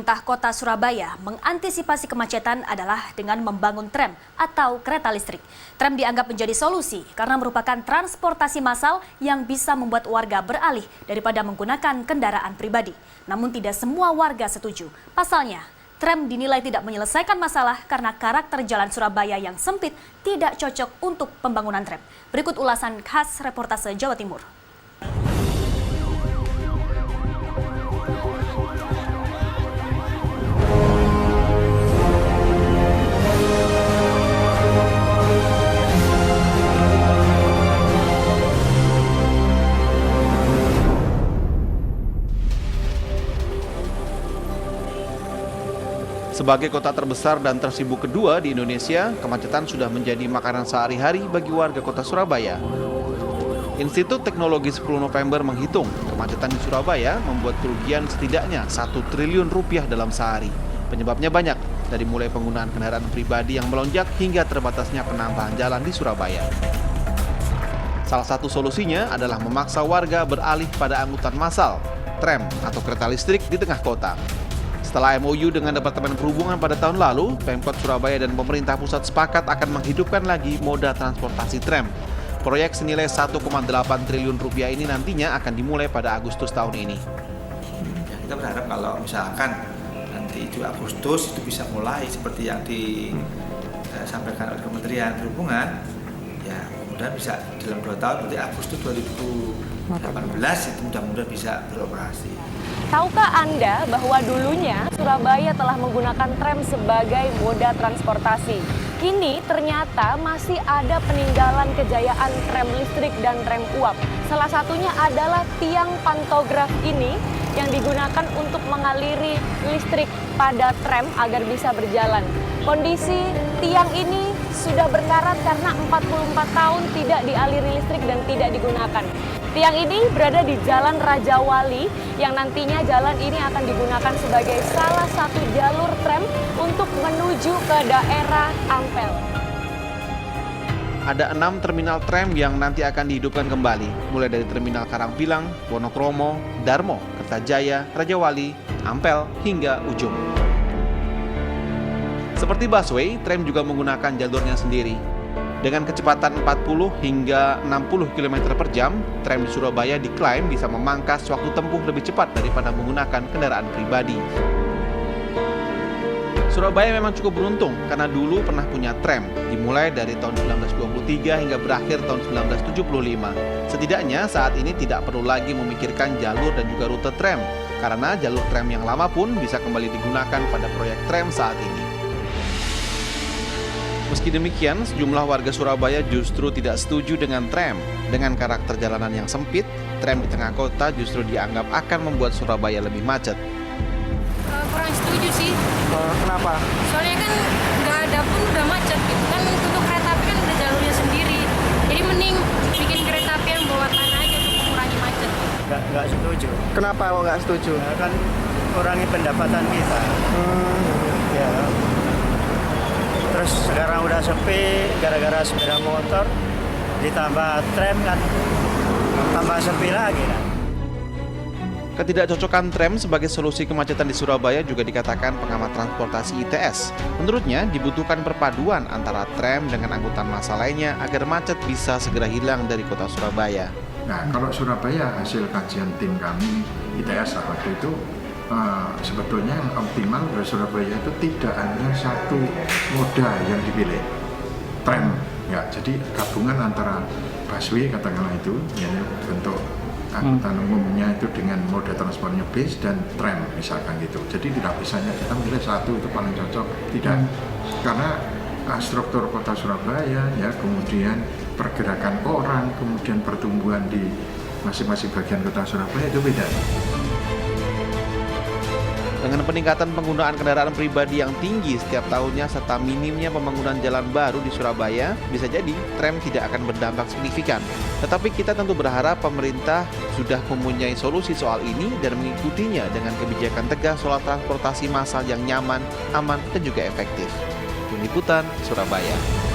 Pemerintah Kota Surabaya mengantisipasi kemacetan adalah dengan membangun tram atau kereta listrik. Tram dianggap menjadi solusi karena merupakan transportasi massal yang bisa membuat warga beralih daripada menggunakan kendaraan pribadi. Namun tidak semua warga setuju. Pasalnya, tram dinilai tidak menyelesaikan masalah karena karakter jalan Surabaya yang sempit tidak cocok untuk pembangunan tram. Berikut ulasan khas reportase Jawa Timur. Sebagai kota terbesar dan tersibuk kedua di Indonesia, kemacetan sudah menjadi makanan sehari-hari bagi warga kota Surabaya. Institut Teknologi 10 November menghitung kemacetan di Surabaya membuat kerugian setidaknya 1 triliun rupiah dalam sehari. Penyebabnya banyak, dari mulai penggunaan kendaraan pribadi yang melonjak hingga terbatasnya penambahan jalan di Surabaya. Salah satu solusinya adalah memaksa warga beralih pada angkutan massal, tram atau kereta listrik di tengah kota. Setelah MOU dengan Departemen Perhubungan pada tahun lalu, Pemkot Surabaya dan pemerintah pusat sepakat akan menghidupkan lagi moda transportasi tram. Proyek senilai 1,8 triliun rupiah ini nantinya akan dimulai pada Agustus tahun ini. Ya, kita berharap kalau misalkan nanti 7 Agustus itu bisa mulai seperti yang disampaikan oleh Kementerian Perhubungan, ya mudah bisa dalam 2 tahun, berarti Agustus 2018 itu mudah-mudahan bisa beroperasi. Tahukah Anda bahwa dulunya Surabaya telah menggunakan tram sebagai moda transportasi? Kini ternyata masih ada peninggalan kejayaan tram listrik dan tram uap. Salah satunya adalah tiang pantograf ini yang digunakan untuk mengaliri listrik pada tram agar bisa berjalan. Kondisi tiang ini sudah berkarat karena 44 tahun tidak dialiri listrik dan tidak digunakan. Tiang ini berada di Jalan Raja Wali yang nantinya jalan ini akan digunakan sebagai salah satu jalur tram untuk menuju ke daerah Ampel. Ada 6 terminal tram yang nanti akan dihidupkan kembali, mulai dari Terminal Karangpilang, Wonokromo, Darmo, Kertajaya, Raja Wali, Ampel, hingga Ujung. Seperti busway, tram juga menggunakan jalurnya sendiri. Dengan kecepatan 40 hingga 60 km per jam, tram di Surabaya diklaim bisa memangkas waktu tempuh lebih cepat daripada menggunakan kendaraan pribadi. Surabaya memang cukup beruntung karena dulu pernah punya tram, dimulai dari tahun 1923 hingga berakhir tahun 1975. Setidaknya saat ini tidak perlu lagi memikirkan jalur dan juga rute tram, karena jalur tram yang lama pun bisa kembali digunakan pada proyek tram saat ini. Meski demikian, sejumlah warga Surabaya justru tidak setuju dengan tram. Dengan karakter jalanan yang sempit, tram di tengah kota justru dianggap akan membuat Surabaya lebih macet. Kurang setuju sih. Kenapa? Soalnya kan nggak ada pun udah macet gitu kan. Untuk kereta api kan udah jalurnya sendiri. Jadi mending bikin kereta api yang buatan aja untuk mengurangi macet. Nggak setuju. Kenapa kok nggak setuju? Ya, kan kurangi pendapatan kita. Ya. Terus sekarang udah sepi gara-gara sepeda motor, ditambah tram kan tambah sepi lagi kan. Ketidakcocokan tram sebagai solusi kemacetan di Surabaya juga dikatakan pengamat transportasi ITS. Menurutnya dibutuhkan perpaduan antara tram dengan angkutan massal lainnya agar macet bisa segera hilang dari kota Surabaya. Nah, kalau Surabaya hasil kajian tim kami ITS waktu itu sebetulnya yang optimal dari Surabaya itu tidak hanya satu moda yang dipilih, tram, ya. Jadi gabungan antara busway katakanlah itu, ya, bentuk angkutan umumnya itu dengan moda transportnya bis dan tram misalkan gitu. Jadi tidak bisanya kita milih satu itu paling cocok, tidak, karena struktur kota Surabaya, ya, kemudian pergerakan orang, kemudian pertumbuhan di masing-masing bagian kota Surabaya itu beda. Dengan peningkatan penggunaan kendaraan pribadi yang tinggi setiap tahunnya serta minimnya pembangunan jalan baru di Surabaya, bisa jadi tram tidak akan berdampak signifikan. Tetapi kita tentu berharap pemerintah sudah mempunyai solusi soal ini dan mengikutinya dengan kebijakan tegas soal transportasi massal yang nyaman, aman, dan juga efektif. Tim Liputan, Surabaya.